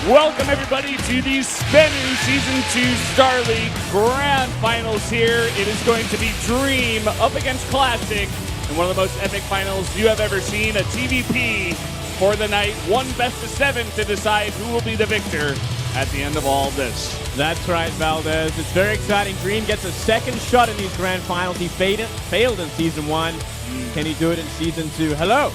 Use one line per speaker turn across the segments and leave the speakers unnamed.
Welcome everybody to the SBENU Season 2 Star League Grand Finals here. It is going to be Dream up against Classic in one of the most epic finals you have ever seen. A TVP for the night, one best of 7 to decide who will be the victor at the end of all this.
That's right, Valdez. It's very exciting. Dream gets a second shot in these grand finals. He failed in Season 1. Can he do it in Season 2? Hello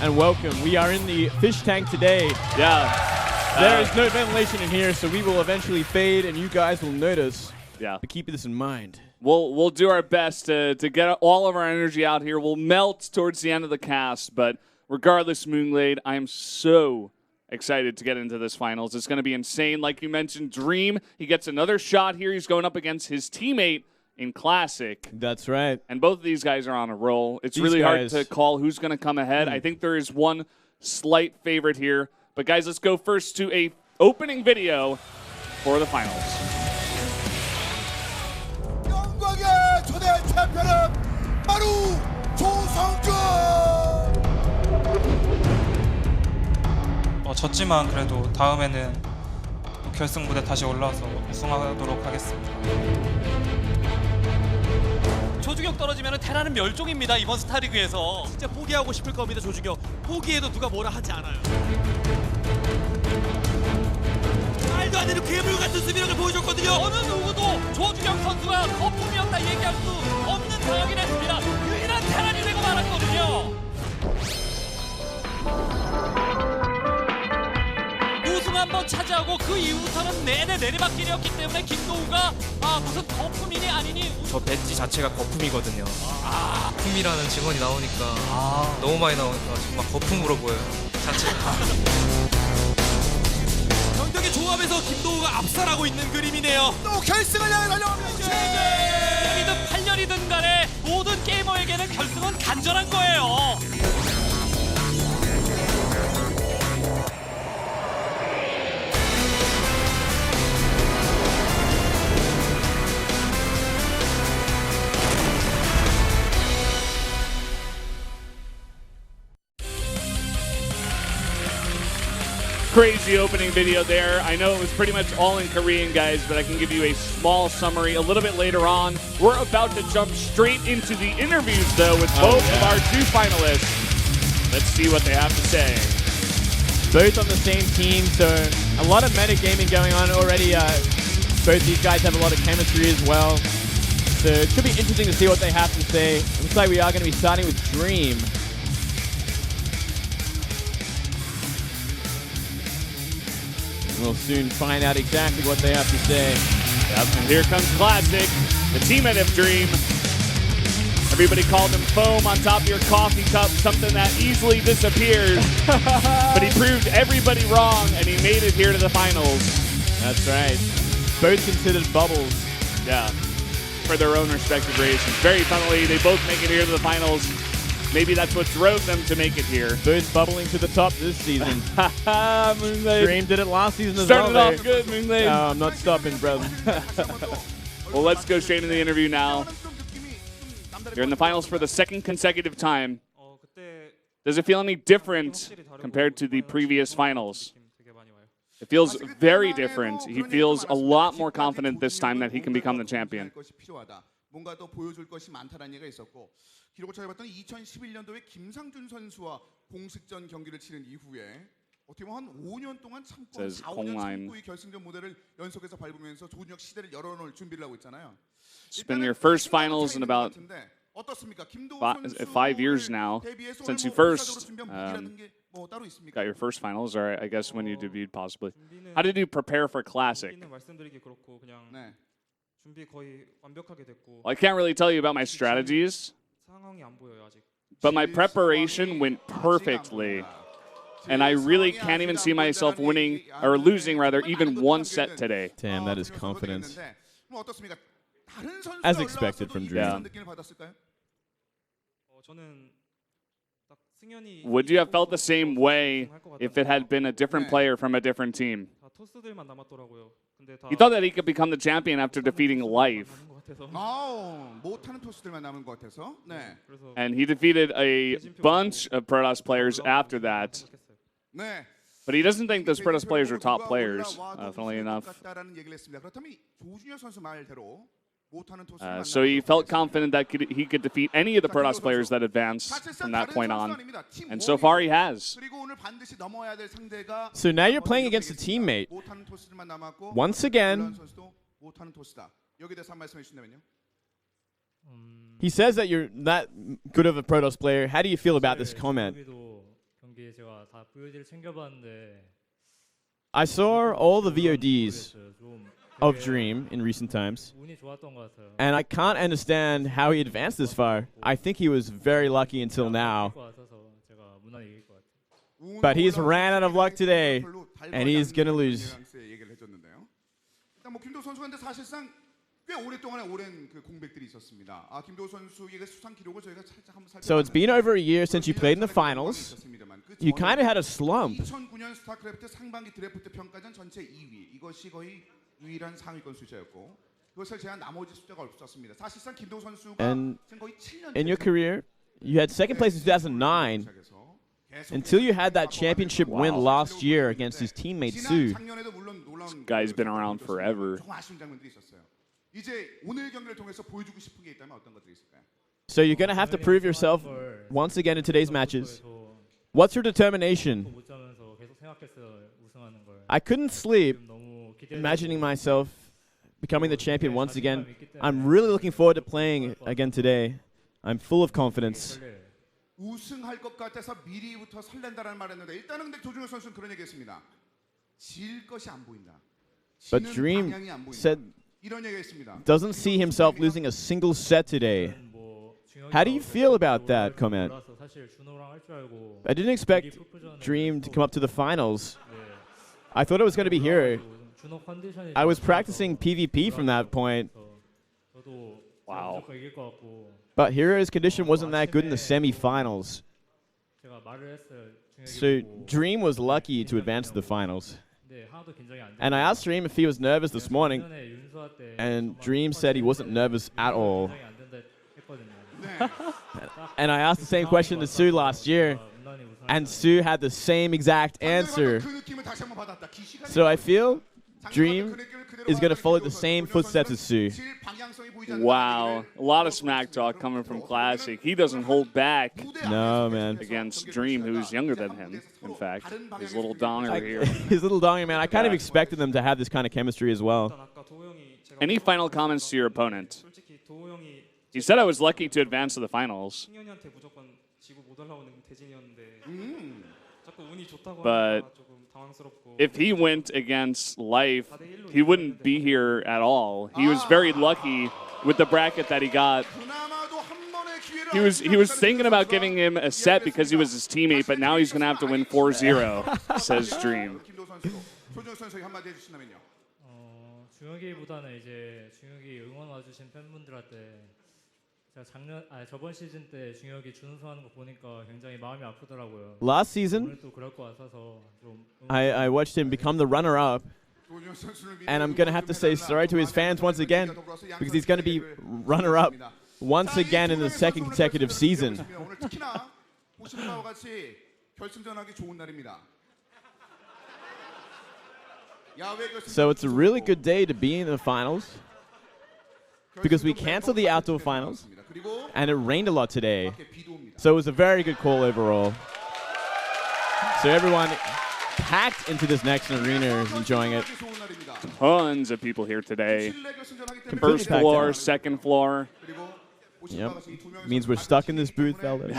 and welcome. We are in the fish tank today.
Yeah.
There is no ventilation in here, so we will eventually fade, and you guys will notice.
Yeah.
But keep this in mind.
We'll do our best to get all of our energy out here. We'll melt towards the end of the cast, but regardless, Moonglade, I am so excited to get into this finals. It's going to be insane. Like you mentioned, Dream, he gets another shot here. He's going up against his teammate in Classic.
That's right.
And both of these guys are on a roll. It's really hard to call who's going to come ahead. I think there is one slight favorite here. But guys, let's go first to a opening video for the finals.
영광의 초대 챔피언은 바로 조성준!
졌지만 그래도 다음에는 결승 무대 다시 올라와서 우승하도록 하겠습니다.
조주경 떨어지면 테라는 멸종입니다. 이번 스타리그에서 진짜 포기하고 싶을 겁니다. 조주경 포기해도 누가 뭐라 하지 않아요. 말도 안 되는 괴물 같은 수비력을 보여줬거든요. 어느 누구도 조주경 선수가 거품이었다 얘기할 수 없는 상황이 됐습니다. 유일한 테란이 되고 말았거든요. 우승 한번 차지하고 그 이후부터는 내내 내리막길이었기 때문에 김도우가 무슨 거품이니 아니니
저 배지 자체가 거품이거든요. 거품이라는 직원이 나오니까 너무 많이 나오니까 정말 거품으로 보여요. 자체가.
경력의 조합에서 김도우가 압살하고 있는 그림이네요.
또 결승을 향해 달려갑니다.
7년이든 8년이든 간에 모든 게이머에게는 결승은 간절한 거예요.
Crazy opening video there. I know it was pretty much all in Korean, guys, but I can give you a small summary a little bit later on. We're about to jump straight into the interviews, though, with both of our 2 finalists. Let's see what they have to say.
Both on the same team, so a lot of metagaming going on already. Both these guys have a lot of chemistry as well. So it should be interesting to see what they have to say. It looks like we are going to be starting with Dream. We'll soon find out exactly what they have to say.
Yep, and here comes Classic, the teammate of Dream. Everybody called him foam on top of your coffee cup, something that easily disappears. But he proved everybody wrong, and he made it here to the finals.
That's right. Both considered bubbles.
Yeah, for their own respective races. Very funnily, they both make it here to the finals. Maybe that's what drove them to make it here.
Both bubbling to the top this season.
Moonglade.
Dream did it last season as
Started
well.
off good, Moonglade.
No, I'm not stopping, brother.
Well, let's go straight into the interview now. You're in the finals for the 2nd consecutive time. Does it feel any different compared to the previous finals? It feels very different. He feels a lot more confident this time that he can become the champion.
뭔가 더 보여줄 것이 많다는 얘기가 있었고 기록을 찾아봤더니 2011년도에 김상준 선수와 공식전 경기를 치른 이후에 어떻게 보면 한 5년 동안 참고 4, 5년 참고 이 결승전 무대를 연속해서 밟으면서 조준혁 시대를 열어놓을 준비를 하고 있잖아요.
It's been your first finals in about 5 years now since you first got your first finals, or I guess when you debuted possibly. How did you prepare for Classic? Well, I can't really tell you about my strategies, but my preparation went perfectly. And I really can't even see myself winning, or losing rather, even one set today.
Damn, that is confidence. As expected from Dream.
Would you have felt the same way if it had been a different player from a different team? He thought that he could become the champion after defeating Life.
못하는 토스들만 남은 것 같아서. 네.
And he defeated a bunch of Protoss players after that.
네.
But he doesn't think the Spreadus players are top players, funnily enough. So he felt confident that he could defeat any of the Protoss players that advance from that point on. And so far he has.
So now you're playing against a teammate. Once again, he says that you're not good of a Protoss player. How do you feel about this comment? I saw all the VODs of Dream in recent times, and I can't understand how he advanced this far. I think he was very lucky until now. But he's ran out of luck today, and he's going to lose. So it's been over a year since you played in the finals. You kind of had a slump.
2009년 스타크래프트 상반기 드래프트 평가전 전체 2위. 이것이 거의 유일한 상위권 숫자였고 그것을 제한 나머지 숫자가 없었습니다. 사실상 김도우 선수가 거의 7년
In your career, you had second place in 2009 until you had that championship win last year against his teammate Su.
This guy's been around forever.
이제 오늘 경기를 통해서 보여주고 싶은 게 있다면 어떤 것들이 있을까요?
So you're going to have to prove yourself once again in today's matches. What's your determination? I couldn't sleep imagining myself becoming the champion once again. I'm really looking forward to playing again today. I'm full of confidence.
우승할 것 같아서 미리부터 설렌다라는 말했는데 일단은 근데 조준호 선수는 그런 얘기했습니다. 질 것이 안 보인다.
But
지는
Dream
방향이 안 보인다.
said
이런 얘기했습니다.
doesn't see himself losing a single set today. How do you feel about that comment? I didn't expect Dream to come up to the finals. I thought it was going to be here. I was practicing PvP from that point.
Wow.
But Hero's condition wasn't that good in the semi-finals. So Dream was lucky to advance to the finals. And I asked Dream if he was nervous this morning, and Dream said he wasn't nervous at all. And I asked the same question to Su last year, and Su had the same exact answer. So I feel Dream is going to follow the same footsteps as Su.
Wow. A lot of smack talk coming from Classic. He doesn't hold back.
No, man.
Against Dream, who's younger than him, in fact. His little donger here.
His little donger, man. I kind of expected them to have this kind of chemistry as well.
Any final comments to your opponent? He said I was lucky to advance to the finals. But if he went against Life, he wouldn't be here at all. He was very lucky with the bracket that he got. He was thinking about giving him a set because he was his teammate, but now he's going to have to win 4-0, says Dream.
중혁이보다는 이제 중혁이 응원 와주신 팬분들한테 저번 시즌 때 중혁이 준우승하는 거 보니까 굉장히 마음이 아프더라고요.
Last season,
오늘 또 그럴 것 같아서 좀
I watched him become the runner-up, and I'm going to have to say sorry to his fans once again because he's going to be runner-up once again in the second consecutive season. So it's a really good day to be in the finals because we canceled the outdoor finals and it rained a lot today. So it was a very good call overall. So everyone packed into this next arena is enjoying it.
Tons of people here today.
Completely
First
packed
floor,
out.
second floor.
Yep. Means we're stuck in this booth, Valdez.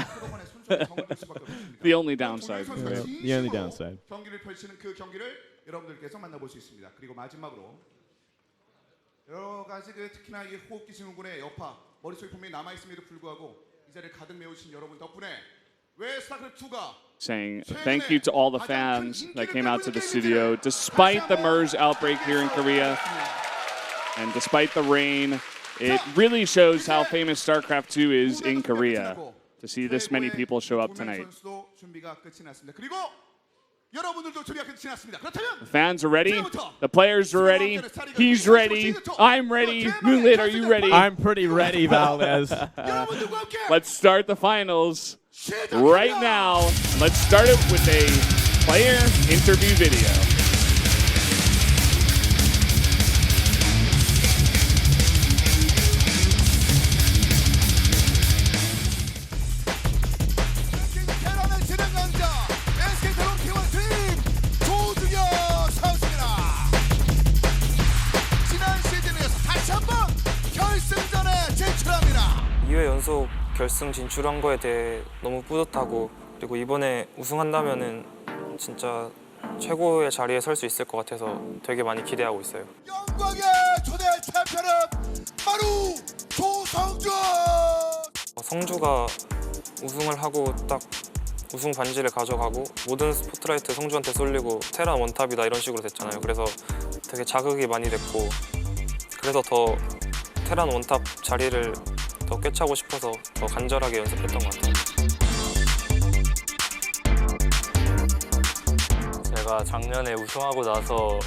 The only downside.
Yep. The only downside.
경기를 펼치는 그 경기를 여러분들께서 만나볼 수 있습니다. 그리고 마지막으로 여러 가지 특히나 이 호흡기 증후군의 여파 머릿속에 분명히 남아 있음에도 불구하고 이 자리를 가득 메우신 여러분 덕분에 왜 스타크래프트 2가
Saying thank you to all the fans that came out to the studio despite the MERS outbreak here in Korea and despite the rain. It really shows how famous StarCraft 2 is in Korea to see this many people show up tonight. The fans are ready. The players are ready. He's ready. I'm ready. Moonlit, are you ready?
I'm pretty ready, Valdez.
Let's start the finals right now. Let's start it with a player interview video.
테란의 진행 강자 SK텔레콤 T1팀 조중혁 선수입니다. 지난 시즌에서 다시 한번 결승전에 진출합니다.
2회 연속 결승 진출한 거에 대해 너무 뿌듯하고, 그리고 이번에 우승한다면은 진짜 최고의 자리에 설 수 있을 것 같아서 되게 많이 기대하고 있어요.
영광의 초대 챔피언은 바로 조성준.
성주가 우승을 하고 딱 우승 반지를 가져가고 모든 스포트라이트 성주한테 쏠리고 테란 원탑이다 이런 식으로 됐잖아요. 그래서 되게 자극이 많이 됐고, 그래서 더 테란 원탑 자리를 더 꿰차고 싶어서 더 간절하게 연습했던 것 같아요. 제가 작년에 우승하고 나서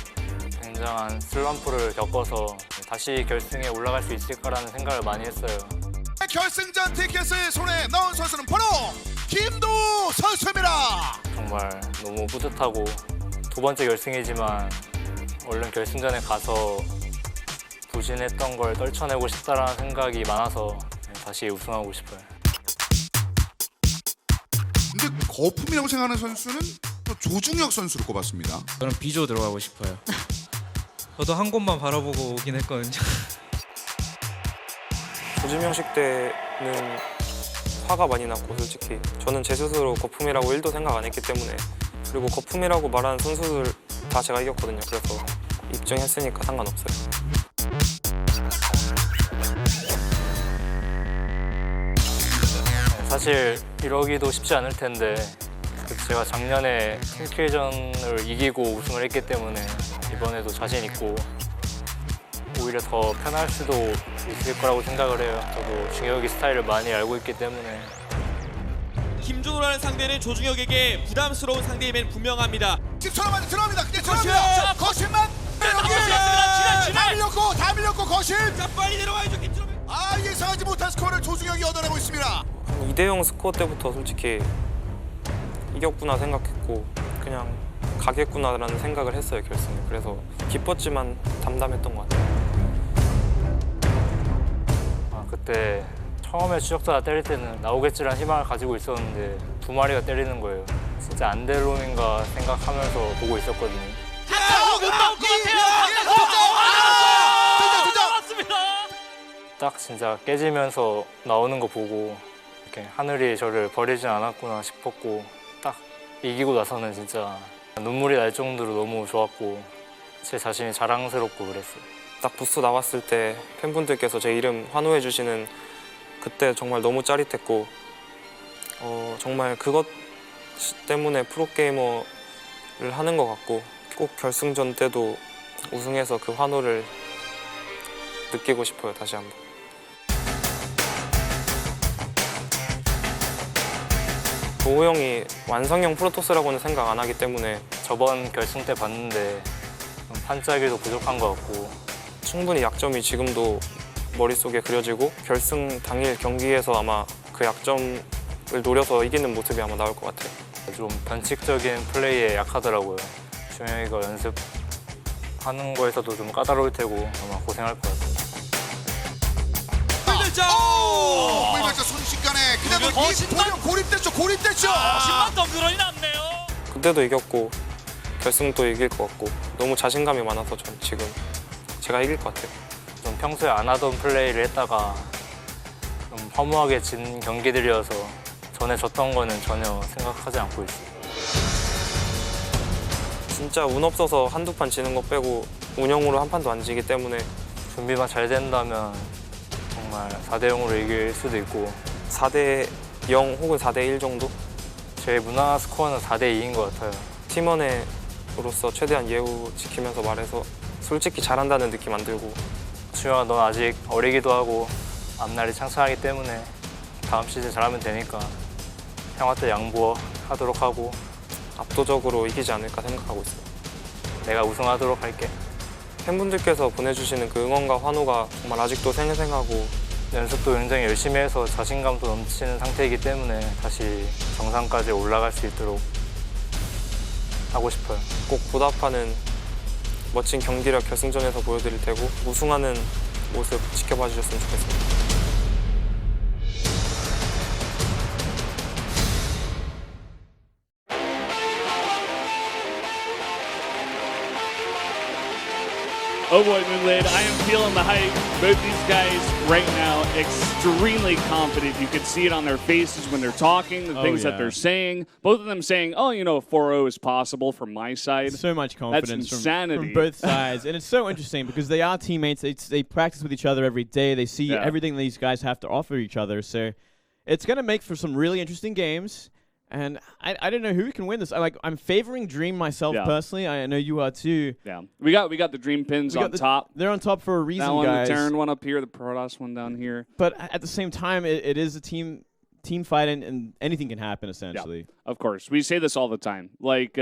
굉장한 슬럼프를 겪어서 다시 결승에 올라갈 수 있을까라는 생각을 많이 했어요.
결승전 티켓을 손에 넣은 선수는 바로 김도우 선수입니다.
정말 너무 뿌듯하고, 두 번째 결승이지만 얼른 결승전에 가서 부진했던 걸 떨쳐내고 싶다라는 생각이 많아서 다시 우승하고 싶어요.
근데 거품이라고 생각하는 선수는 또 조중혁 선수를 꼽았습니다.
저는 B조 들어가고 싶어요.
저도 한 곳만 바라보고 오긴 했거든요. 조지명식 때는 화가 많이 났고, 솔직히 저는 제 스스로 거품이라고 1도 생각 안 했기 때문에, 그리고 거품이라고 말하는 선수들 다 제가 이겼거든요. 그래서 입증했으니까 상관없어요. 사실 이러기도 쉽지 않을 텐데, 제가 작년에 팀킬전을 이기고 우승을 했기 때문에 이번에도 자신 있고 오히려 더 편할 수도 있을 거라고 생각을 해요. 저도 중혁이 스타일을 많이 알고 있기 때문에.
김준호라는 상대는 조중혁에게 부담스러운 상대임은 분명합니다.
집처럼 들어갑니다. 근데 들어갑니다. 거실만 다 밀렸고 거실.
자, 빨리 내려와야죠, 김준호.
예상하지 못한 스코어를 조중혁이 얻어내고 있습니다.
2대0 스코어 때부터 솔직히 이겼구나 생각했고, 그냥 가겠구나라는 생각을 했어요, 결승에. 그래서 기뻤지만 담담했던 것 같아요. 그때 처음에 추적자가 때릴 때는 나오겠지라는 희망을 가지고 있었는데 두 마리가 때리는 거예요. 진짜 안델롬인가 생각하면서 보고 있었거든요.
못 나올 것 같아요.
딱 진짜 깨지면서 나오는 거 보고 이렇게 하늘이 저를 버리진 않았구나 싶었고, 딱 이기고 나서는 진짜 눈물이 날 정도로 너무 좋았고 제 자신이 자랑스럽고 그랬어요. 딱 부스 나왔을 때 팬분들께서 제 이름 환호해 주시는 그때 정말 너무 짜릿했고, 정말 그것 때문에 프로게이머를 하는 것 같고, 꼭 결승전 때도 우승해서 그 환호를 느끼고 싶어요, 다시 한번. 도우 형이 완성형 프로토스라고는 생각 안 하기 때문에 저번 결승 때 봤는데 좀 판짜기도 부족한 것 같고, 충분히 약점이 지금도 머릿속에 그려지고 결승 당일 경기에서 아마 그 약점을 노려서 이기는 모습이 아마 나올 것 같아요. 좀 변칙적인 플레이에 약하더라고요. 준영이가 연습하는 거에서도 좀 까다로울 테고 아마 고생할 것 같아요.
물발자 순식간에 그대로 이 고립됐죠.
10만 덤그런이 났네요.
그때도 이겼고 결승도 이길 것 같고 너무 자신감이 많아서 전 지금 제가 이길 것 같아요. 좀 평소에 안 하던 플레이를 했다가 좀 허무하게 진 경기들이어서 전에 졌던 거는 전혀 생각하지 않고 있어요. 진짜 운 없어서 한두 판 지는 거 빼고 운영으로 한 판도 안 지기 때문에 준비만 잘 된다면 정말 4대0으로 이길 수도 있고 4대0 혹은 4대1 정도? 제 무난한 스코어는 4대2인 것 같아요. 팀원으로서 최대한 예우 지키면서 말해서 솔직히 잘한다는 느낌 안 들고 주영아 넌 아직 어리기도 하고 앞날이 창창하기 때문에 다음 시즌 잘하면 되니까 형아 때 양보하도록 하고 압도적으로 이기지 않을까 생각하고 있어요. 내가 우승하도록 할게. 팬분들께서 보내주시는 그 응원과 환호가 정말 아직도 생생하고 연습도 굉장히 열심히 해서 자신감도 넘치는 상태이기 때문에 다시 정상까지 올라갈 수 있도록 하고 싶어요. 꼭 보답하는 멋진 경기력 결승전에서 보여드릴 테고 우승하는 모습 지켜봐 주셨으면 좋겠습니다.
Oh boy, Moonlid, I am feeling the hype. Both these guys right now extremely confident. You can see it on their faces when they're talking, the things that they're saying. Both of them saying, oh, you know, 4-0 is possible from my side.
So much confidence
That's insanity.
from both sides. And it's so interesting because they are teammates. They practice with each other every day. They see everything these guys have to offer each other. So it's going to make for some really interesting games. And I don't know who can win this. I'm favoring Dream myself personally. I know you are too.
Yeah, we got the Dream pins on top.
They're on top for a reason,
that one,
guys.
The Terran one up here, the Protoss one down here.
But at the same time, it is a team fight, and anything can happen essentially.
Yeah, of course, we say this all the time. Like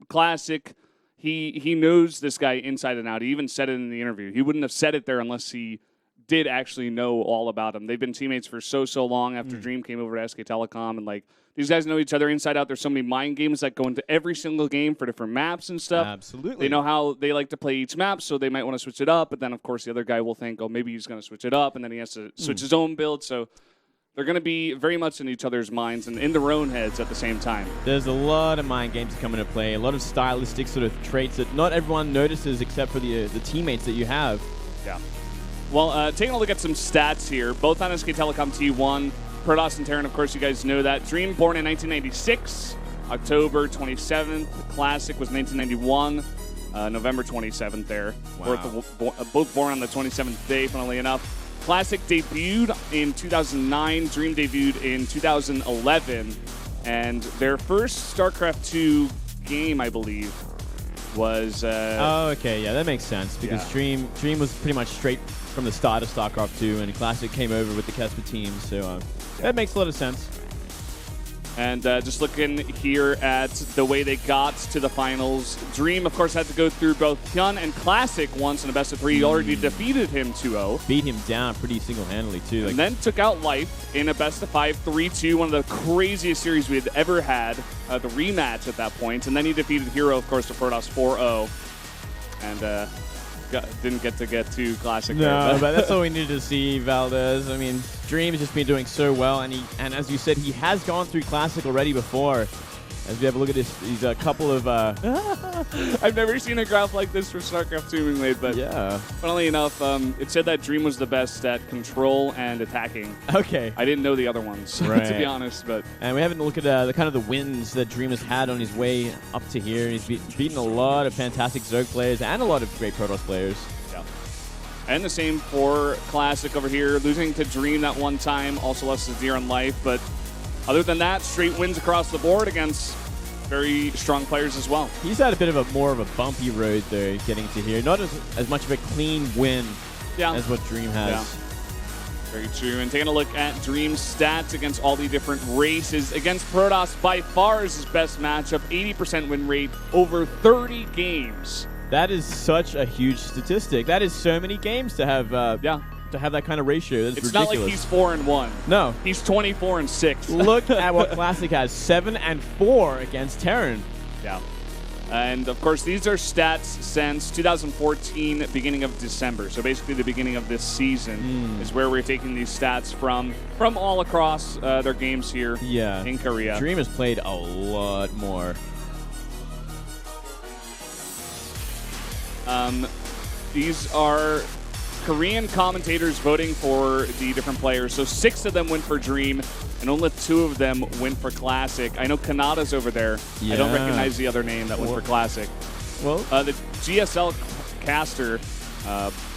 Classic, he knows this guy inside and out. He even said it in the interview. He wouldn't have said it there unless he did actually know all about him. They've been teammates for so long after Dream came over to SK Telecom, and like these guys know each other inside out. There's so many mind games that go into every single game for different maps and stuff.
Absolutely.
They know how they like to play each map, so they might want to switch it up, but then of course the other guy will think, oh, maybe he's going to switch it up, and then he has to switch his own build. So they're going to be very much in each other's minds and in their own heads at the same time.
There's a lot of mind games that come into play, a lot of stylistic sort of traits that not everyone notices except for the teammates that you have.
Yeah. Well, taking a look at some stats here, both on SK Telecom T1, Protoss and Terran, of course, you guys know that. Dream born in 1996, October 27th. Classic was 1991, November 27th there.
Wow.
Both born on the 27th day, funnily enough. Classic debuted in 2009, Dream debuted in 2011, and their first StarCraft 2 game, I believe, was...
oh, okay, yeah, that makes sense, because Dream was pretty much straight from the start of StarCraft 2, and Classic came over with the Kesper team, so that makes a lot of sense.
And just looking here at the way they got to the finals, Dream, of course, had to go through both Hyun and Classic once in a best-of-3. He already defeated him 2-0.
Beat him down pretty single-handedly, too.
And then took out Life in a best-of-5, 3-2, one of the craziest series we had ever had, the rematch at that point. And then he defeated Hero, of course, to Protoss 4-0. And didn't get to Classic.
No, but that's all we needed to see, Valdez. I mean, Dream has just been doing so well, and as you said, he has gone through Classic already before. As we have a look at these couple of...
I've never seen a graph like this for StarCraft 2 being made, but funnily enough, it said that Dream was the best at control and attacking.
Okay.
I didn't know the other ones, to be honest. But
and we haven't looked at the kind of the wins that Dream has had on his way up to here. He's beaten a lot of fantastic Zerg players and a lot of great Protoss players.
Yeah. And the same for Classic over here, losing to Dream that one time, also lost to Zero on Life, but other than that, straight wins across the board against very strong players as well.
He's had a bit of more of a bumpy road, though, getting to here. Not as much of a clean win as what Dream has.
Yeah. Very true. And taking a look at Dream's stats against all the different races, against Protoss, by far is his best matchup, 80% win rate, over 30 games.
That is such a huge statistic. That is so many games to have. To have that kind of ratio. That's
it's
ridiculous.
Not like he's 4-1.
No.
He's 24-6.
Look at what Classic has. 7-4 against Terran.
Yeah. And of course, these are stats since 2014, beginning of December. So basically the beginning of this season is where we're taking these stats from all across their games here in Korea.
Dream has played a lot more.
These are Korean commentators voting for the different players. So 6 of them win for Dream, and only 2 of them win for Classic. I know Kanada's over there. I don't recognize the other name that went for Classic.
Well,
the GSL caster,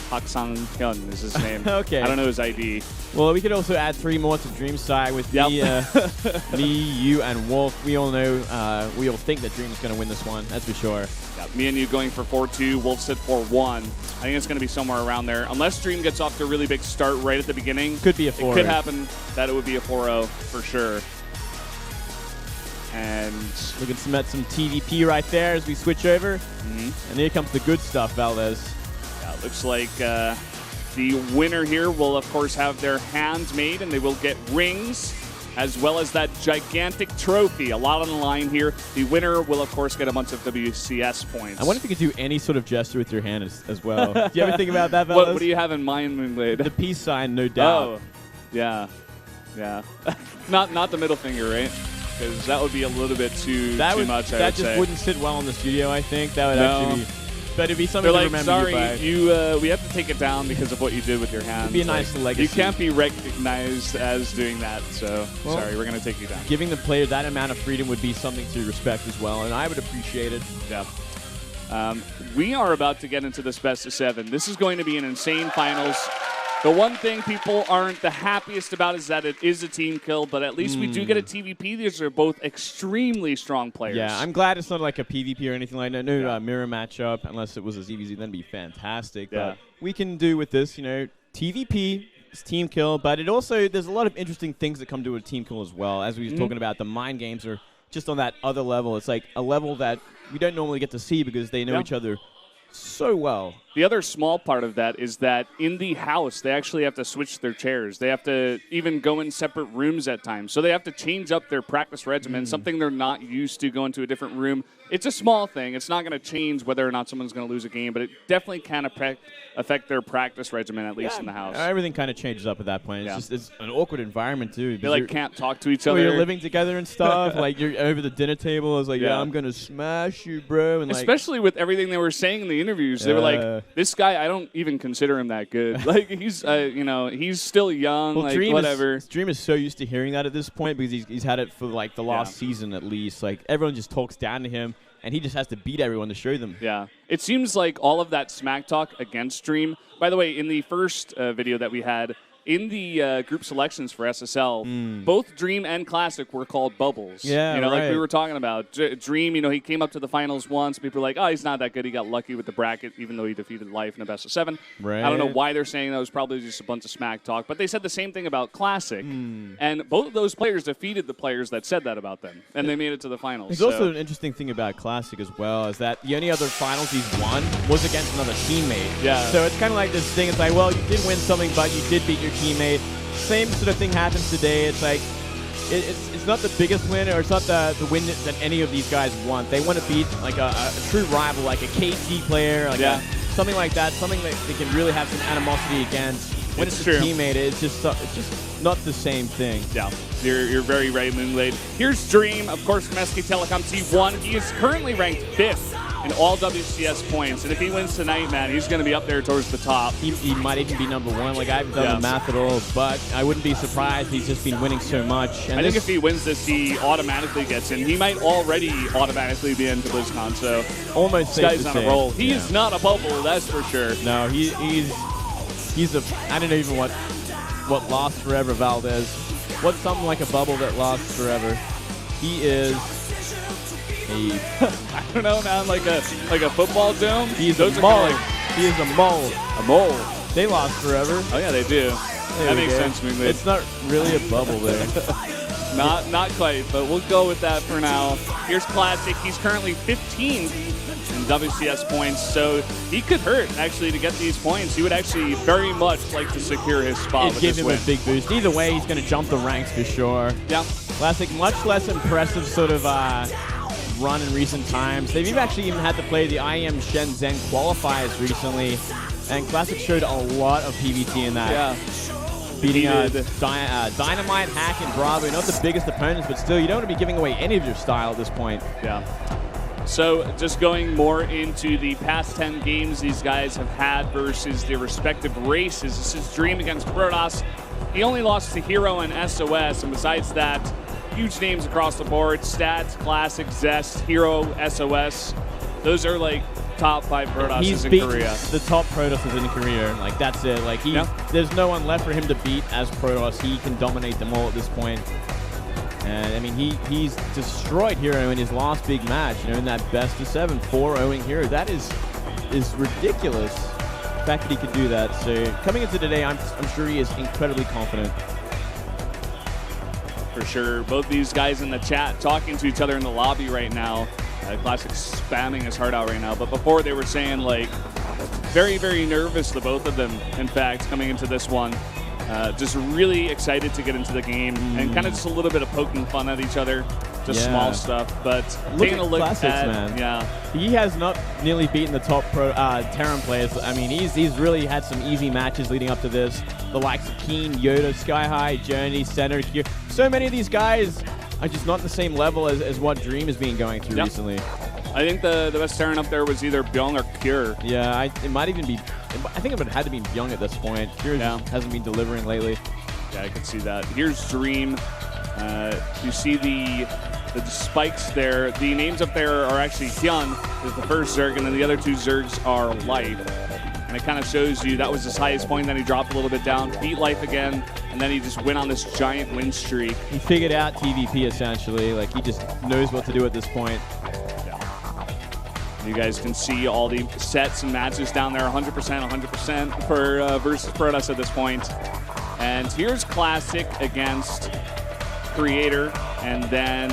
Park Sang-hyun is his name.
Okay.
I don't know his ID.
Well, we could also add 3 more to Dream's side with me, you, and Wolf. We all know, we all think that Dream's going to win this one. That's for sure.
Yeah, me and you going for 4-2. Wolf said 4-1. I think it's going to be somewhere around there. Unless Dream gets off to a really big start right at the beginning.
Could be a 4-0.
It could happen that it would be a 4-0 for sure. And
we can submit some TVP right there as we switch over. And here comes the good stuff, Valdez.
Yeah, it looks like the winner here will, of course, have their hands made, and they will get rings. as well as that gigantic trophy. A lot on the line here. The winner will, of course, get a bunch of WCS points.
I wonder if you could do any sort of gesture with your hand as well. Do you ever think about that, fellas?
What do you have in mind, Moonblade?
The peace sign, no doubt.
Oh, yeah. Yeah. not the middle finger, right? Because that would be a little bit too much,
That just wouldn't sit well in the studio, I think. That would actually be... But it'd be something
They're
to
like,
remember
sorry,
you by.
we have to take it down because of what you did with your hands.
It'd be a nice legacy.
You can't be recognized as doing that, so sorry, we're going to take you down.
Giving the player that amount of freedom would be something to respect as well, and I would appreciate it.
Yeah. We are about to get into this best of 7. This is going to be an insane finals. The one thing people aren't the happiest about is that it is a team kill, but at least we do get a TVP. These are both extremely strong players.
Yeah, I'm glad it's not like a PvP or anything like that. No mirror matchup, unless it was as EVZ, then be fantastic.
Yeah.
But we can do with this, TVP, it's team kill, but it also, there's a lot of interesting things that come to a team kill as well. As we were talking about, the mind games are just on that other level. It's like a level that we don't normally get to see because they know each other so well.
The other small part of that is that in the house, they actually have to switch their chairs. They have to even go in separate rooms at times. So they have to change up their practice regimen, something they're not used to, go into a different room. It's a small thing. It's not going to change whether or not someone's going to lose a game, but it definitely can affect their practice regimen, at least in the house.
Everything kind of changes up at that point. It's an awkward environment, too.
They can't talk to each other.
You're living together and stuff. Like, you're over the dinner table. It's like, I'm going to smash you, bro. And
especially with everything they were saying in the interviews. They were like, this guy, I don't even consider him that good. Like, he's, he's still young,
well,
like, whatever.
Dream is so used to hearing that at this point because he's had it for, like, the last season at least. Like, everyone just talks down to him, and he just has to beat everyone to show them.
Yeah. It seems like all of that smack talk against Dream. By the way, in the first video that we had, in the group selections for SSL, both Dream and Classic were called bubbles.
Yeah,
like we were talking about. Dream, he came up to the finals once. People were like, oh, he's not that good. He got lucky with the bracket, even though he defeated Life in a best of 7.
Right.
I don't know why they're saying that. It was probably just a bunch of smack talk. But they said the same thing about Classic. And both of those players defeated the players that said that about them. And they made it to the finals.
There's also an interesting thing about Classic as well, is that the only other finals he's won was against another teammate.
Yeah.
So it's kind of like this thing. It's like, well, you did win something, but you did beat your teammate. Same sort of thing happens today. It's like it's not the biggest win, or it's not the win that any of these guys want. They want to beat like a true rival, like a KT player, like something like that, something that they can really have some animosity against. When it's a teammate, it's just not the same thing.
Yeah, you're very right, Moonblade. Here's Dream, of course, from SK Telecom T1. He is currently ranked 5th in all WCS points, and if he wins tonight, man, he's going to be up there towards the top.
He might even be number 1. Like, I haven't done the math at all, but I wouldn't be surprised. He's just been winning so much. And
I think if he wins this, he automatically gets in. He might already automatically be into BlizzCon, so
almost
this guy's on a roll. He is not a bubble, that's for sure.
No, he's a, I don't know even what lasts forever, Valdez. What's something like a bubble that lasts forever? He is
I don't know, man, like a football dome?
He's a mole. He is a mole.
A mole.
They last forever.
Oh, yeah, they do. That makes sense to me.
It's not really a bubble there.
Not quite, but we'll go with that for now. Here's Classic. He's currently 15th in WCS points, so he could hurt, actually, to get these points. He would actually very much like to secure his spot with this win.
It'd give him a big boost. Either way, he's going to jump the ranks for sure.
Yeah.
Classic, much less impressive sort of run in recent times. They've actually even had to play the IEM Shenzhen qualifiers recently, and Classic showed a lot of PvT in that.
Yeah.
Beating Dynamite, Hack, and Bravo. Not the biggest opponents, but still, you don't want to be giving away any of your style at this point.
Yeah. So just going more into the past 10 games these guys have had versus their respective races. This is Dream against Protoss. He only lost to Hero and SOS, and besides that, huge names across the board. Stats, Classic, Zest, Hero, SOS. Those are like top 5 Protosses in Korea.
The top Protosses in Korea. Like, that's it. Like, there's no one left for him to beat as Protoss. He can dominate them all at this point. And I mean, he's destroyed Hero in his last big match, in that best of 7, 4-0ing Hero. That is ridiculous, the fact that he could do that. So coming into today, I'm sure he is incredibly confident.
For sure. Both these guys in the chat talking to each other in the lobby right now. Classic spamming his heart out right now. But before they were saying, like, very, very nervous, the both of them, in fact, coming into this one. Just really excited to get into the game and kind of just a little bit of poking fun at each other. Just small stuff, but taking a look
Classics,
at
man. He has not nearly beaten the top pro Terran players. I mean, he's really had some easy matches leading up to this. The likes of Keen, Yoda, Sky High, Journey, Center, so many of these guys are just not the same level as what Dream has been going through recently.
I think the best Terran up there was either Byung or Cure.
Yeah, it might even be. I think it would have had to be Byung at this point. Cure hasn't been delivering lately.
Yeah, I could see that. Here's Dream. You see the spikes there. The names up there are actually Hyun is the first Zerg, and then the other two Zergs are Life. And it kind of shows you that was his highest point, then he dropped a little bit down, beat Life again, and then he just went on this giant win streak.
He figured out TVP essentially. Like, he just knows what to do at this point.
You guys can see all the sets and matches down there, 100% for versus Protoss at this point. And here's Classic against Creator, and then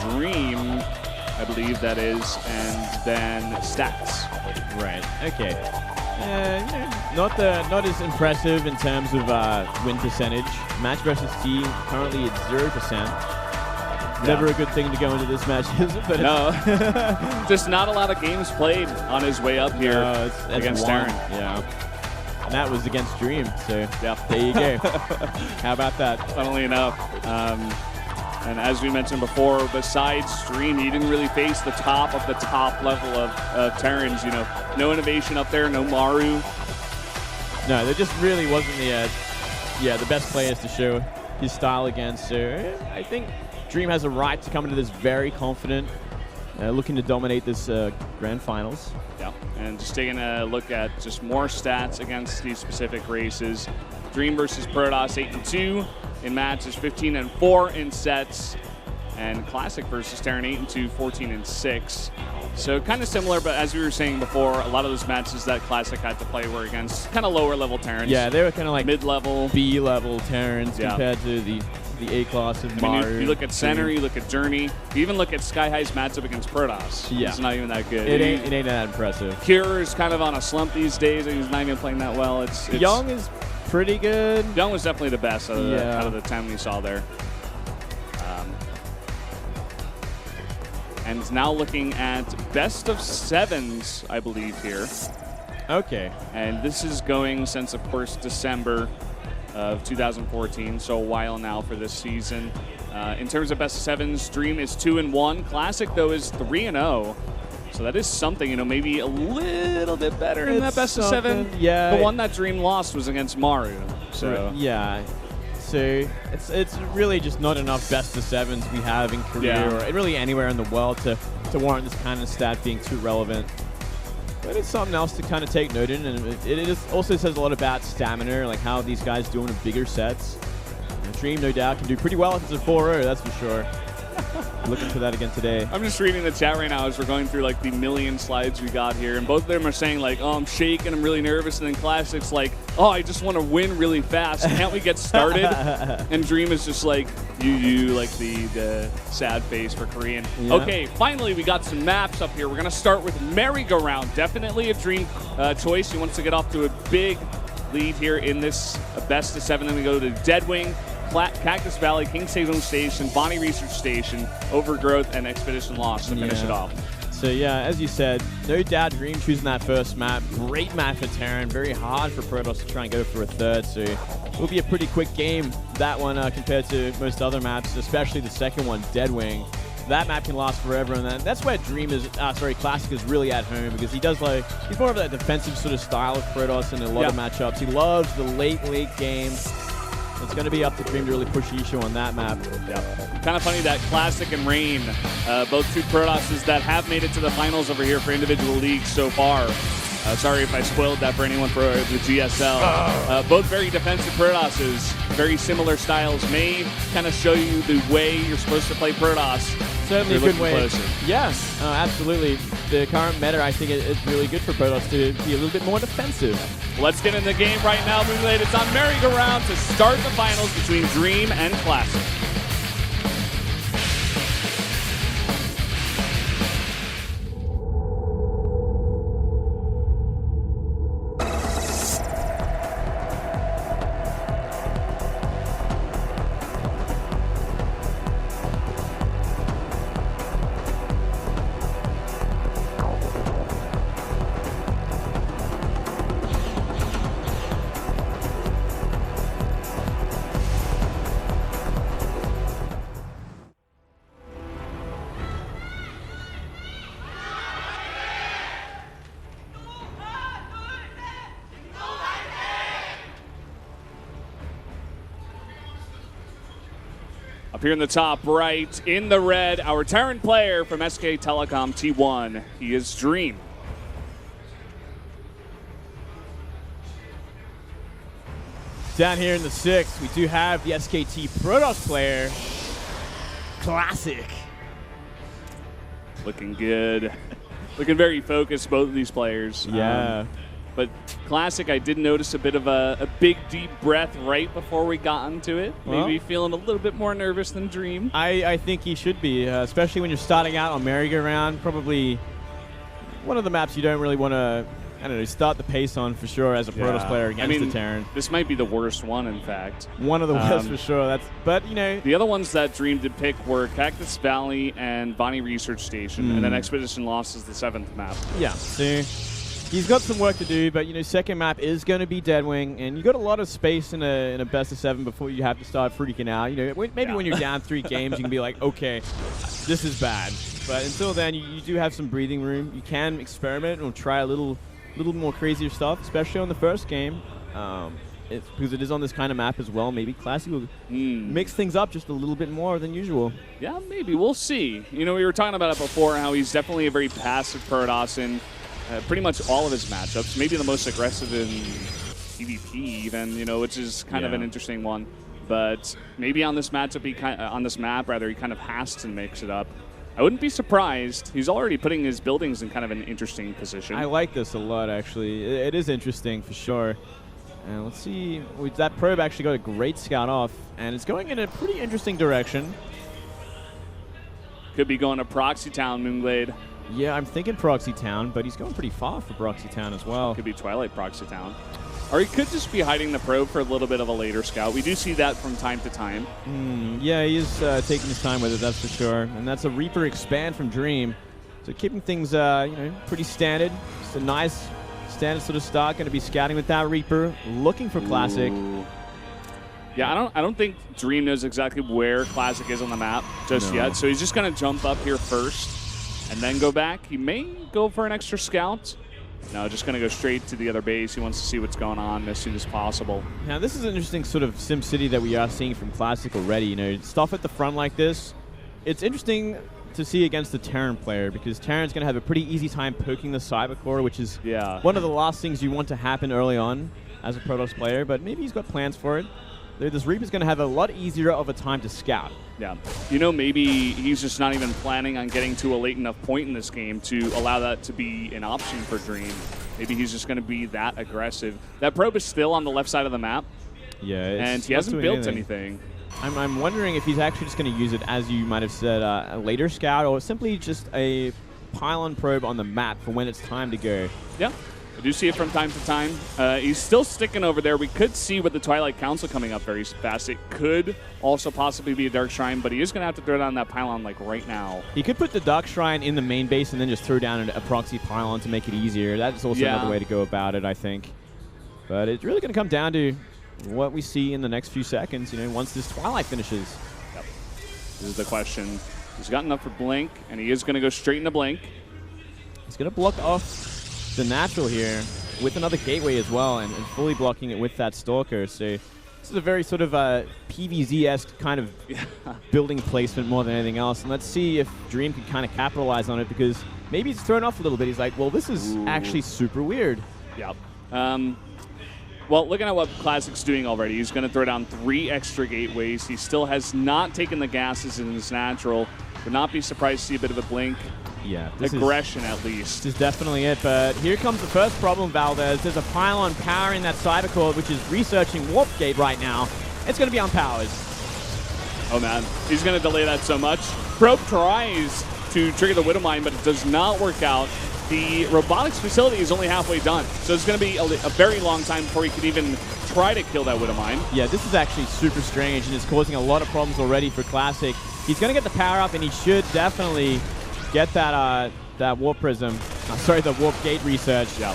Dream, I believe that is, and then Stats.
Right. Okay. Not as impressive in terms of win percentage. Match versus T currently at 0%. Never a good thing to go into this match, is it? But
no, just not a lot of games played on his way up here against Terran.
Yeah. And that was against Dream, so there you go. How about that?
Funnily enough. And as we mentioned before, besides Dream, he didn't really face the top of the top level of Terrans. You know, no innovation up there, no Maru.
No, there just really wasn't the best players to show his style against. So I think Dream has a right to come into this very confident, looking to dominate this grand finals.
Yeah, and just taking a look at just more stats against these specific races. Dream versus Protoss 8-2 in matches, 15-4 in sets, and Classic versus Terran 8-2, 14-6. So kind of similar, but as we were saying before, a lot of those matches that Classic had to play were against kind of lower level Terrans.
Yeah, they were kind of like
mid-level,
B-level Terrans compared to the A-class of Maru.
You look at Center, you look at Journey, you even look at Sky High's matchup against Protoss.
Yeah.
It's not even that good.
It ain't that impressive.
Cure is kind of on a slump these days. He's not even playing that well. It's
Young is pretty good.
Young was definitely the best out of the 10 we saw there. And now looking at best of sevens, I believe, here.
Okay.
And this is going since, of course, December of 2014, so a while now for this season. In terms of best of sevens, Dream is 2-1. Classic, though, is 3-0. So that is something, you know, maybe a little bit better in that best of seven.
Yeah.
The one that Dream lost was against Maru. So
yeah. So it's really just not enough best of sevens we have in Korea or really anywhere in the world to warrant this kind of stat being too relevant. But it's something else to kind of take note in, and it also says a lot about stamina, like how these guys do in bigger sets. And Dream, no doubt, can do pretty well if it's a 4-0, that's for sure. Looking for that again today.
I'm just reading the chat right now as we're going through like the million slides we got here, and both of them are saying like, oh, I'm shaking, I'm really nervous, and then Classic's like, oh, I just want to win really fast. Can't we get started? And Dream is just like, you like the sad face for Korean. Yeah. Okay, finally we got some maps up here. We're gonna start with Merry-Go-Round. Definitely a Dream choice. He wants to get off to a big lead here in this best of seven. Then we go to Deadwing, Cactus Valley, King Sejong Station, Bonnie Research Station, Overgrowth, and Expedition Lost to finish it off.
So yeah, as you said, no doubt Dream choosing that first map. Great map for Terran. Very hard for Protoss to try and go for a third. So it will be a pretty quick game, that one, compared to most other maps, especially the second one, Deadwing. That map can last forever, and that's where Dream is, Classic is really at home, because he's more of that defensive sort of style of Protoss in a lot of matchups. He loves the late game. It's going to be up to Dream to really push Isho on that map.
Yeah. Kind of funny that Classic and Rain, both two Protosses that have made it to the finals over here for individual leagues so far. Sorry if I spoiled that for anyone for the GSL. Both very defensive Protosses, very similar styles. May kind of show you the way you're supposed to play Protoss.
Certainly a good way. Yes, absolutely. The current meta, I think, is really good for Protoss to be a little bit more defensive.
Let's get in the game right now. Moonlight, it's on Merry-Go-Round to start the finals between Dream and Classic. Up here in the top right, in the red, our Terran player from SK Telecom T1. He is Dream.
Down here in the 6th, we do have the SKT Protoss player, Classic.
Looking good. Looking very focused, both of these players.
Yeah.
But Classic, I did notice a bit of a big, deep breath right before we got into it. Maybe feeling a little bit more nervous than Dream.
I think he should be, especially when you're starting out on merry-go-round. Probably one of the maps you don't really want to, I don't know, start the pace on for sure as a Protoss player against the Terran.
This might be the worst one, in fact.
One of the worst for sure. But you know,
the other ones that Dream did pick were Cactus Valley and Bonnie Research Station, and then Expedition Lost is the 7th map.
Yeah. So he's got some work to do, but you know, second map is going to be Deadwing, and you got a lot of space in a best of 7 before you have to start freaking out. You know, maybe when you're down 3 games, you can be like, okay, this is bad. But until then, you do have some breathing room. You can experiment or try a little more crazier stuff, especially on the first game. Because it is on this kind of map as well. Maybe Classic will mix things up just a little bit more than usual. Yeah,
maybe. We'll see. You know, we were talking about it before, how he's definitely a very passive Protoss in pretty much all of his matchups. Maybe the most aggressive in PvP even, you know, which is kind of an interesting one. But maybe on this matchup, he kind of has to mix it up. I wouldn't be surprised. He's already putting his buildings in kind of an interesting position.
I like this a lot, actually. It is interesting for sure. And let's see. That probe actually got a great scout off, and it's going in a pretty interesting direction.
Could be going to Proxy Town, Moonglade.
Yeah, I'm thinking Proxy Town, but he's going pretty far for Proxy Town as well.
Could be Twilight Proxy Town. Or he could just be hiding the probe for a little bit of a later scout. We do see that from time to time.
Yeah, he is taking his time with it, that's for sure. And that's a Reaper expand from Dream. So keeping things, you know, pretty standard. Just a nice standard sort of start. Going to be scouting with that Reaper, looking for Classic.
Ooh. Yeah, I don't think Dream knows exactly where Classic is on the map just yet. So he's just going to jump up here first and then go back. He may go for an extra scout. No, just going to go straight to the other base. He wants to see what's going on as soon as possible.
Now, this is an interesting sort of SimCity that we are seeing from Classic already. You know, stuff at the front like this. It's interesting to see against the Terran player because Terran's going to have a pretty easy time poking the Cyber Core, which is one of the last things you want to happen early on as a Protoss player, but maybe he's got plans for it. This Reaper's going to have a lot easier of a time to scout.
Yeah. You know, maybe he's just not even planning on getting to a late enough point in this game to allow that to be an option for Dream. Maybe he's just going to be that aggressive. That probe is still on the left side of the map.
Yeah.
And he hasn't built anything.
I'm wondering if he's actually just going to use it, as you might have said, a later scout or simply just a pylon probe on the map for when it's time to go.
Yeah. I do see it from time to time. He's still sticking over there. We could see with the Twilight Council coming up very fast. It could also possibly be a Dark Shrine, but he is going to have to throw down that pylon like right now.
He could put the Dark Shrine in the main base and then just throw down a proxy pylon to make it easier. That's also another way to go about it, I think. But it's really going to come down to what we see in the next few seconds, you know, once this Twilight finishes.
Yep. This is the question. He's got enough for Blink, and he is going to go straight into Blink.
He's going to block off the natural here with another gateway as well and fully blocking it with that Stalker. So this is a very sort of PvZ-esque kind of building placement more than anything else. And let's see if Dream can kind of capitalize on it because maybe he's thrown off a little bit. He's like, well, this is actually super weird.
Yep. Well, looking at what Classic's doing already, he's going to throw down 3 extra gateways. He still has not taken the gases in his natural. Would not be surprised to see a bit of a Blink.
Yeah,
aggression at least.
This is definitely it, but here comes the first problem, Valdez. There's a pylon powering that Cyber Core, which is researching Warp Gate right now. It's going to be unpowered.
Oh man, he's going to delay that so much. Probe tries to trigger the Widowmine, but it does not work out. The robotics facility is only halfway done, so it's going to be a very long time before he could even try to kill that Widowmine.
Yeah, this is actually super strange, and it's causing a lot of problems already for Classic. He's going to get the power up, and he should definitely get that Warp Prism. The Warp Gate research.
Yeah.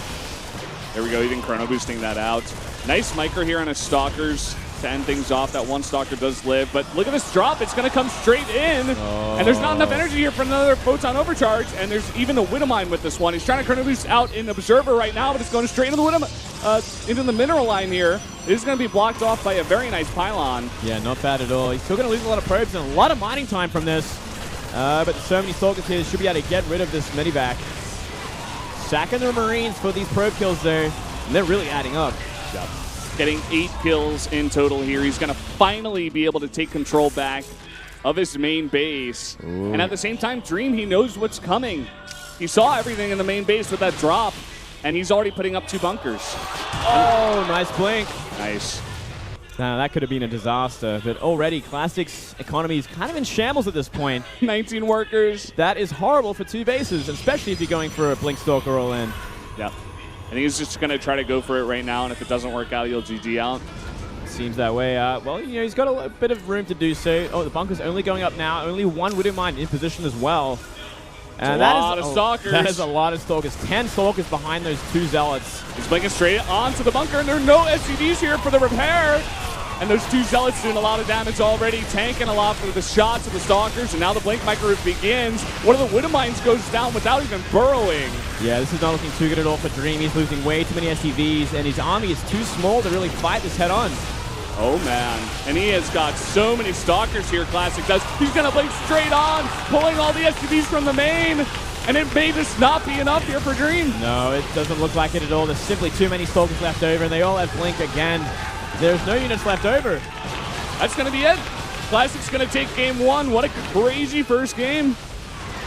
There we go, even Chrono boosting that out. Nice micro here on his Stalkers to end things off. That one Stalker does live, but look at this drop. It's going to come straight in, and there's not enough energy here for another Photon Overcharge, and there's even a Widowmine with this one. He's trying to Chrono boost out in Observer right now, but it's going straight into the Widowmine. into the mineral line here. It is going to be blocked off by a very nice pylon.
Yeah, not bad at all. He's still going to lose a lot of probes and a lot of mining time from this. But so many Stalkers here should be able to get rid of this medivac. Sacking the Marines for these probe kills though, and they're really adding up.
Yep. Getting 8 kills in total here. He's going to finally be able to take control back of his main base.
Ooh.
And at the same time, Dream, he knows what's coming. He saw everything in the main base with that drop, and he's already putting up 2 bunkers.
Oh, nice blink.
Nice.
Now, that could have been a disaster, but already Classic's economy is kind of in shambles at this point.
19 workers.
That is horrible for 2 bases, especially if you're going for a Blink Stalker all in.
Yeah. I think he's just going to try to go for it right now, and if it doesn't work out, he'll GG out.
Seems that way. Well, you know, he's got a bit of room to do so. Oh, the bunker's only going up now. Only 1 Widow Mine in position as well. And
a lot of Stalkers.
That is a lot of Stalkers. 10 Stalkers behind those 2 Zealots.
He's blinking straight onto the bunker, and there are no SCVs here for the repair. And those 2 Zealots doing a lot of damage already, tanking a lot for the shots of the Stalkers, and now the Blink Microwave begins. One of the Widow Mines goes down without even burrowing.
Yeah, this is not looking too good at all for Dream. He's losing way too many SCVs, and his army is too small to really fight this head on.
Oh, man. And he has got so many Stalkers here, Classic does. He's going to blink straight on, pulling all the SCVs from the main. And it may just not be enough here for Dream.
No, it doesn't look like it at all. There's simply too many Stalkers left over, and they all have Blink again. There's no units left over.
That's going to be it. Classic's going to take game 1. What a crazy first game.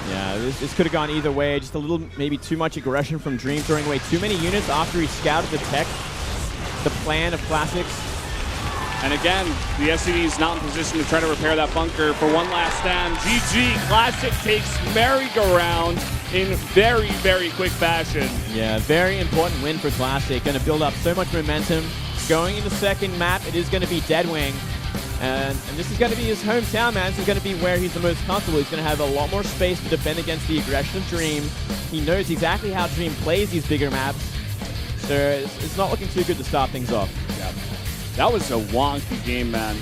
Yeah, this could have gone either way. Just a little, maybe too much aggression from Dream, throwing away too many units after he scouted the tech, the plan of Classics.
And again, the SCV is not in position to try to repair that bunker for one last stand. GG, Classic takes merry-go-round in very, very quick fashion.
Yeah, very important win for Classic. Going to build up so much momentum. Going into second map, it is going to be Deadwing. And this is going to be his hometown, man. This is going to be where he's the most comfortable. He's going to have a lot more space to defend against the aggression of Dream. He knows exactly how Dream plays these bigger maps. So it's not looking too good to start things off.
Yeah. That was a wonky game, man.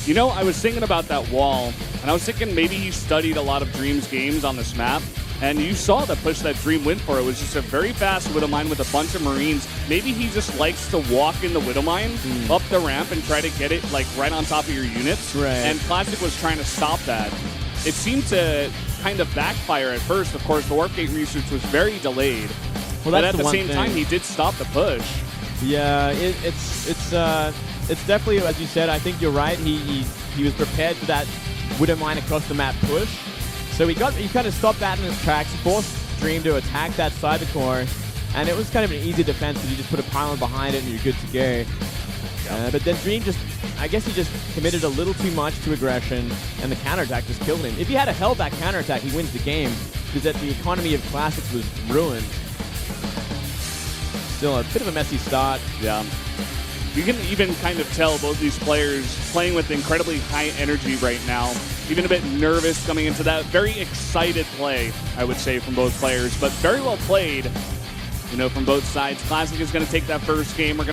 You know, I was thinking about that wall, and I was thinking maybe he studied a lot of Dream's games on this map. And you saw the push that Dream went for. It was just a very fast Widow Mine with a bunch of Marines. Maybe he just likes to walk in the Widow Mine up the ramp and try to get it like right on top of your units.
Right.
And Classic was trying to stop that. It seemed to kind of backfire at first. Of course, the Warp Gate research was very delayed.
Well,
but
that's
at the same time, he did stop the push.
Yeah, it's definitely, as you said, I think you're right. He was prepared for that Widow Mine across the map push. So he kind of stopped that in his tracks, forced Dream to attack that side of the core, and it was kind of an easy defense because you just put a pylon behind it and you're good to go. But then Dream I guess he just committed a little too much to aggression, and the counterattack just killed him. If he had held that counterattack, he wins the game, because that the economy of Classics was ruined. Still a bit of a messy start.
Yeah. You can even kind of tell both these players playing with incredibly high energy right now. Even a bit nervous coming into that. Very excited play, I would say, from both players. But very well played, you know, from both sides. Classic is going to take that first game. We're